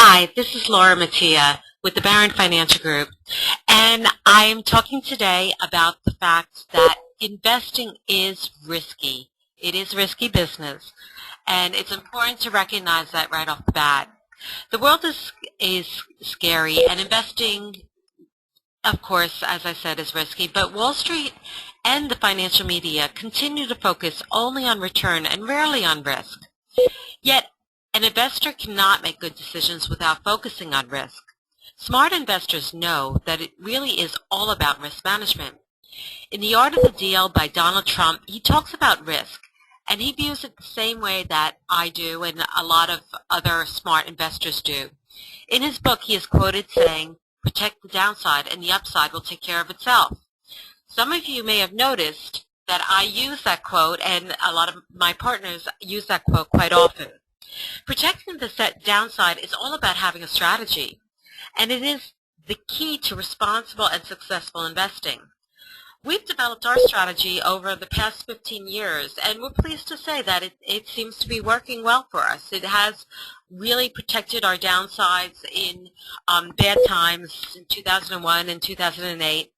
Hi, this is Laura Mattia with the Barron Financial Group, and I'm talking today about the fact that investing is risky. It is risky business, and it's important to recognize that right off the bat. The world is scary, and investing, of course, as I said, is risky, but Wall Street and the financial media continue to focus only on return and rarely on risk. Yet, an investor cannot make good decisions without focusing on risk. Smart investors know that it really is all about risk management. In The Art of the Deal by Donald Trump, he talks about risk, and he views it the same way that I do and a lot of other smart investors do. In his book, he is quoted saying, "Protect the downside and the upside will take care of itself." Some of you may have noticed that I use that quote, and a lot of my partners use that quote quite often. Protecting the set downside is all about having a strategy, and it is the key to responsible and successful investing. We've developed our strategy over the past 15 years, and we're pleased to say that it seems to be working well for us. It has really protected our downsides in bad times in 2001 and 2008.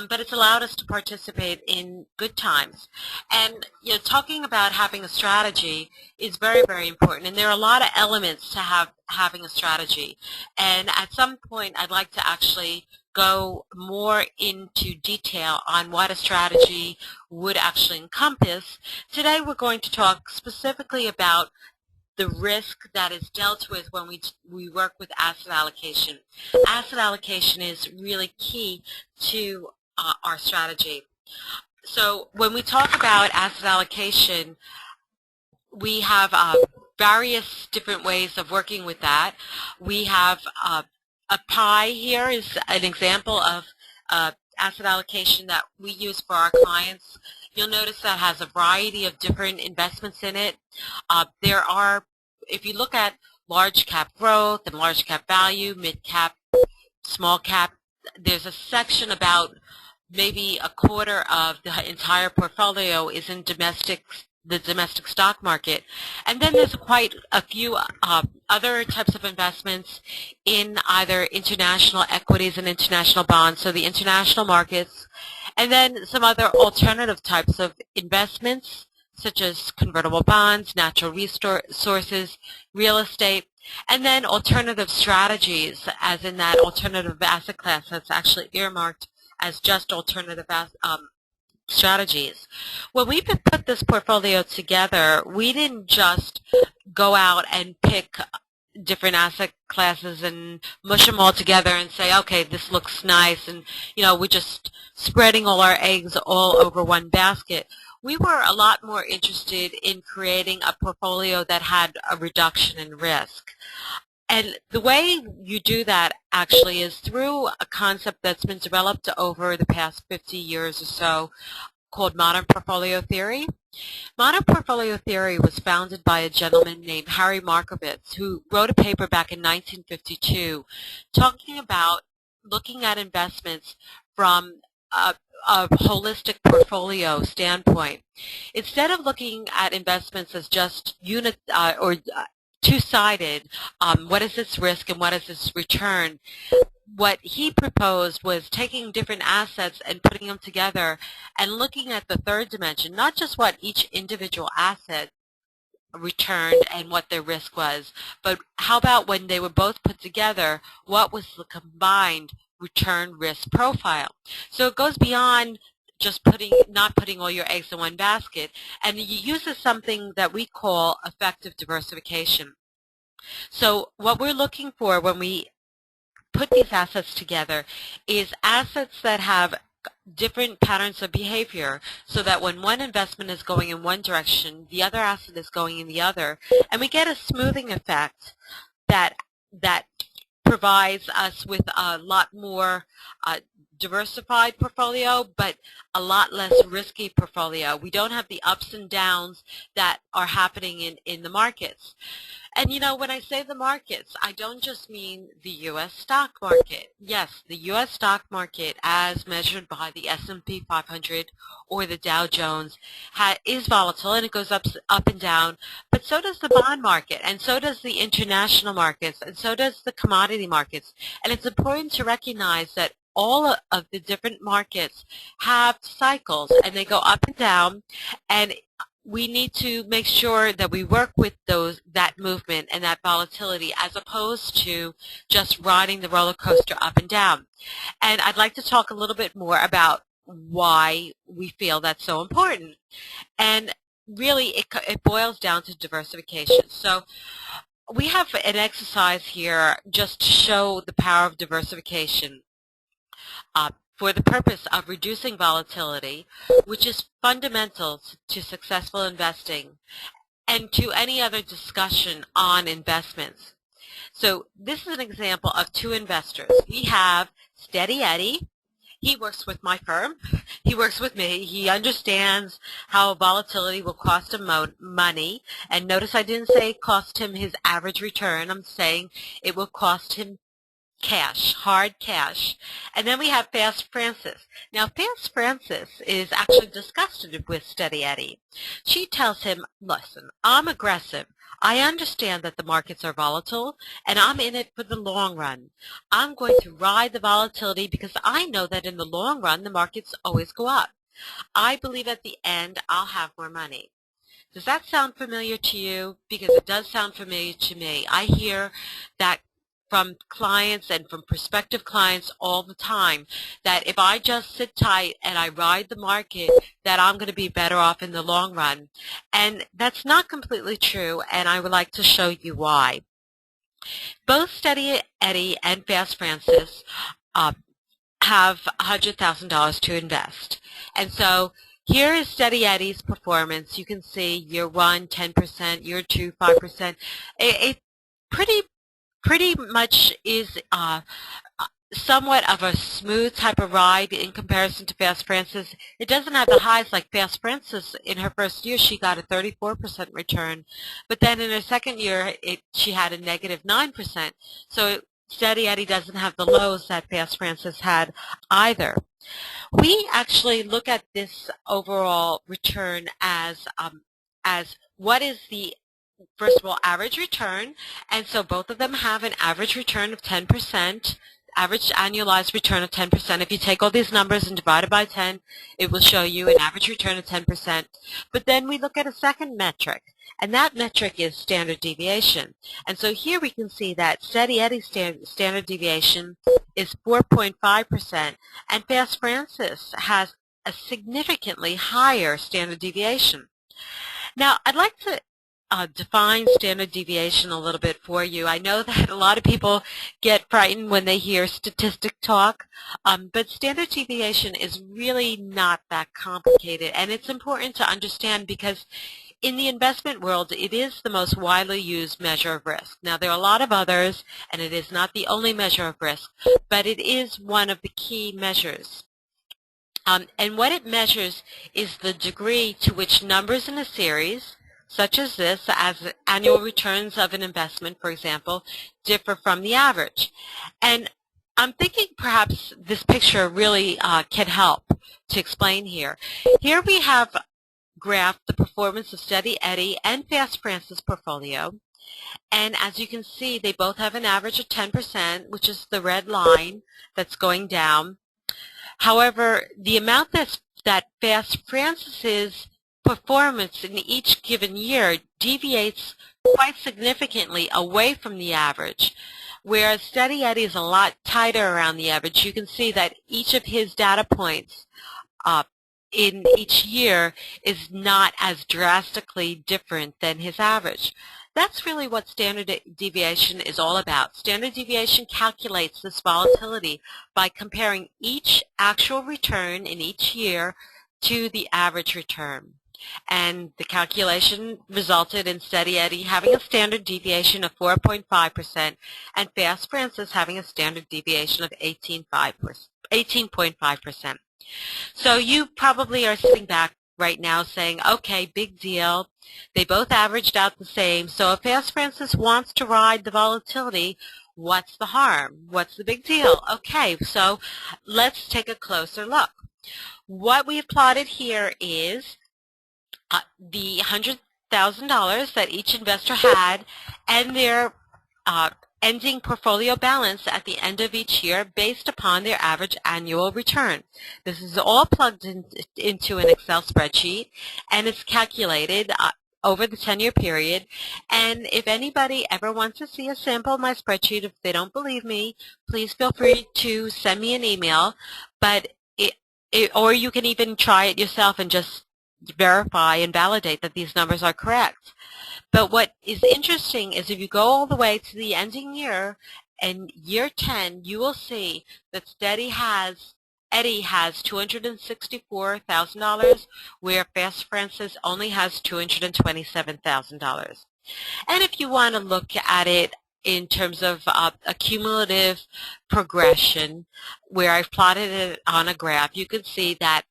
But it's allowed us to participate in good times. And talking about having a strategy is very, very important. And there are a lot of elements to having a strategy. And at some point, I'd like to actually go more into detail on what a strategy would actually encompass. Today, we're going to talk specifically about the risk that is dealt with when we work with asset allocation. Asset allocation is really key to our strategy. So when we talk about asset allocation, we have various different ways of working with that. We have a pie here is an example of asset allocation that we use for our clients. You'll notice that has a variety of different investments in it. There are, if you look at large cap growth and large cap value, mid cap, small cap, there's a section about maybe a quarter of the entire portfolio is in the domestic stock market. And then there's quite a few other types of investments in either international equities and international bonds, so the international markets, and then some other alternative types of investments, such as convertible bonds, natural resources, real estate, and then alternative strategies, as in that alternative asset class that's actually earmarked as just alternative strategies. When we put this portfolio together, we didn't just go out and pick different asset classes and mush them all together and say, okay, this looks nice, and we're just spreading all our eggs all over one basket. We were a lot more interested in creating a portfolio that had a reduction in risk. And the way you do that actually is through a concept that's been developed over the past 50 years or so called modern portfolio theory. Modern portfolio theory was founded by a gentleman named Harry Markowitz, who wrote a paper back in 1952 talking about looking at investments from a holistic portfolio standpoint. Instead of looking at investments as just two-sided, what is its risk and what is its return, what he proposed was taking different assets and putting them together and looking at the third dimension, not just what each individual asset returned and what their risk was, but how about when they were both put together, what was the combined return risk profile. So it goes beyond just not putting all your eggs in one basket, and it uses something that we call effective diversification. So what we're looking for when we put these assets together is assets that have different patterns of behavior, so that when one investment is going in one direction, the other asset is going in the other, and we get a smoothing effect that provides us with a lot more diversified portfolio, but a lot less risky portfolio. We don't have the ups and downs that are happening in the markets. And when I say the markets, I don't just mean the U.S. stock market. Yes, the U.S. stock market, as measured by the S&P 500 or the Dow Jones, is volatile, and it goes up and down. But so does the bond market, and so does the international markets, and so does the commodity markets. And it's important to recognize that all of the different markets have cycles, and they go up and down, and we need to make sure that we work with that movement and that volatility as opposed to just riding the roller coaster up and down. And I'd like to talk a little bit more about why we feel that's so important. And really, it boils down to diversification. So we have an exercise here just to show the power of diversification. For the purpose of reducing volatility, which is fundamental to successful investing and to any other discussion on investments. So this is an example of two investors. We have Steady Eddie. He works with my firm. He works with me. He understands how volatility will cost him money. And notice I didn't say cost him his average return. I'm saying it will cost him cash, hard cash. And then we have Fast Francis. Now, Fast Francis is actually disgusted with Steady Eddie. She tells him, listen, I'm aggressive. I understand that the markets are volatile, and I'm in it for the long run. I'm going to ride the volatility because I know that in the long run, the markets always go up. I believe at the end, I'll have more money. Does that sound familiar to you? Because it does sound familiar to me. I hear that from clients and from prospective clients all the time, that if I just sit tight and I ride the market, that I'm going to be better off in the long run. And that's not completely true, and I would like to show you why. Both Steady Eddie and Fast Francis have $100,000 to invest. And so here is Steady Eddie's performance. You can see year one, 10%, year two, 5%. It pretty much is somewhat of a smooth type of ride in comparison to Fast Francis. It doesn't have the highs like Fast Francis. In her first year, she got a 34% return. But then in her second year, she had a negative 9%. So Steady Eddie doesn't have the lows that Fast Francis had either. We actually look at this overall return as what is the first of all, average return, and so both of them have an average return of 10%, average annualized return of 10%. If you take all these numbers and divide it by 10, it will show you an average return of 10%. But then we look at a second metric, and that metric is standard deviation. And so here we can see that Steady Eddie's standard deviation is 4.5%, and Fast Francis has a significantly higher standard deviation. Now, I'd like to define standard deviation a little bit for you. I know that a lot of people get frightened when they hear statistic talk, but standard deviation is really not that complicated, and it's important to understand because in the investment world, it is the most widely used measure of risk. Now, there are a lot of others, and it is not the only measure of risk, but it is one of the key measures. And what it measures is the degree to which numbers in a series, such as this, as annual returns of an investment, for example, differ from the average. And I'm thinking perhaps this picture really can help to explain here. Here we have graphed the performance of Steady Eddie and Fast Francis portfolio. And as you can see, they both have an average of 10%, which is the red line that's going down. However, the amount that Fast Francis's performance in each given year deviates quite significantly away from the average, whereas Steady Eddie is a lot tighter around the average. You can see that each of his data points in each year is not as drastically different than his average. That's really what standard deviation is all about. Standard deviation calculates this volatility by comparing each actual return in each year to the average return. And the calculation resulted in Steady Eddie having a standard deviation of 4.5% and Fast Francis having a standard deviation of 18.5%. So you probably are sitting back right now saying, okay, big deal. They both averaged out the same. So if Fast Francis wants to ride the volatility, what's the harm? What's the big deal? Okay, so let's take a closer look. What we've plotted here is the $100,000 that each investor had and their ending portfolio balance at the end of each year based upon their average annual return. This is all plugged into an Excel spreadsheet, and it's calculated over the 10-year period. And if anybody ever wants to see a sample of my spreadsheet, if they don't believe me, please feel free to send me an email. But or you can even try it yourself and just verify and validate that these numbers are correct. But what is interesting is if you go all the way to the ending year, and year 10, you will see that Eddie has $264,000, where Fast Francis only has $227,000. And if you want to look at it in terms of a cumulative progression, where I've plotted it on a graph, you can see that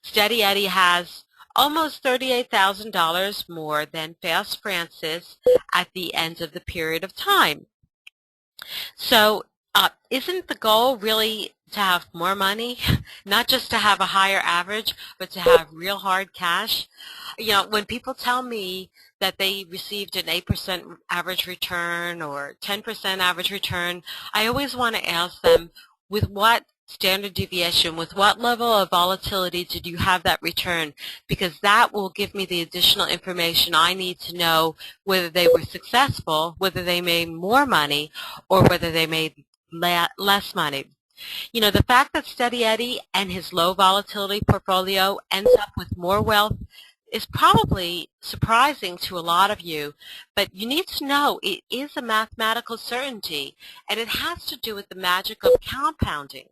Steady Eddie has almost $38,000 more than Fast Francis at the end of the period of time. So isn't the goal really to have more money, not just to have a higher average, but to have real hard cash? You know, when people tell me that they received an 8% average return or 10% average return, I always want to ask them, with what standard deviation, with what level of volatility did you have that return? Because that will give me the additional information I need to know whether they were successful, whether they made more money, or whether they made less money. You know, the fact that Steady Eddie and his low volatility portfolio ends up with more wealth is probably surprising to a lot of you, but you need to know it is a mathematical certainty, and it has to do with the magic of compounding.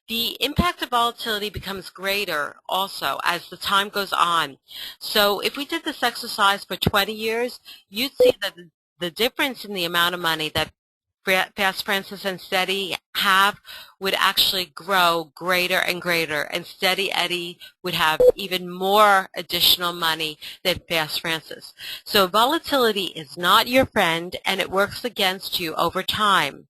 The impact of volatility becomes greater also as the time goes on. So if we did this exercise for 20 years, you'd see that the difference in the amount of money that Fast Francis and Steady have would actually grow greater and greater, and Steady Eddie would have even more additional money than Fast Francis. So volatility is not your friend, and it works against you over time.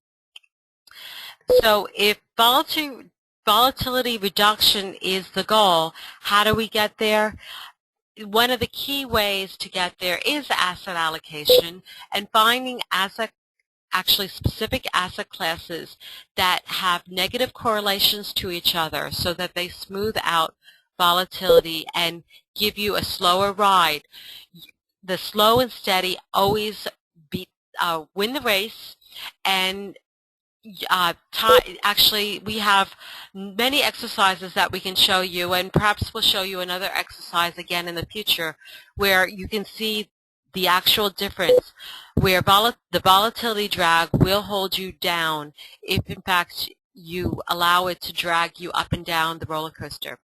So if volatility reduction is the goal, how do we get there? One of the key ways to get there is asset allocation and finding actually specific asset classes that have negative correlations to each other so that they smooth out volatility and give you a slower ride. The slow and steady always win the race, and actually we have many exercises that we can show you, and perhaps we'll show you another exercise again in the future where you can see the actual difference, where the volatility drag will hold you down if in fact you allow it to drag you up and down the roller coaster.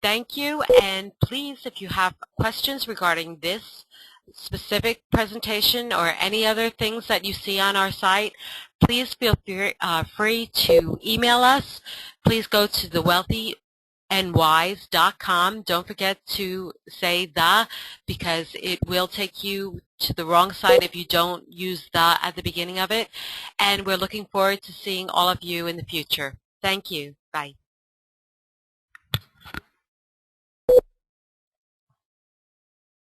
Thank you, and please, if you have questions regarding this specific presentation or any other things that you see on our site, please feel free to email us. Please go to thewealthyandwise.com. Don't forget to say the, because it will take you to the wrong site if you don't use the at the beginning of it. And we're looking forward to seeing all of you in the future. Thank you. Bye.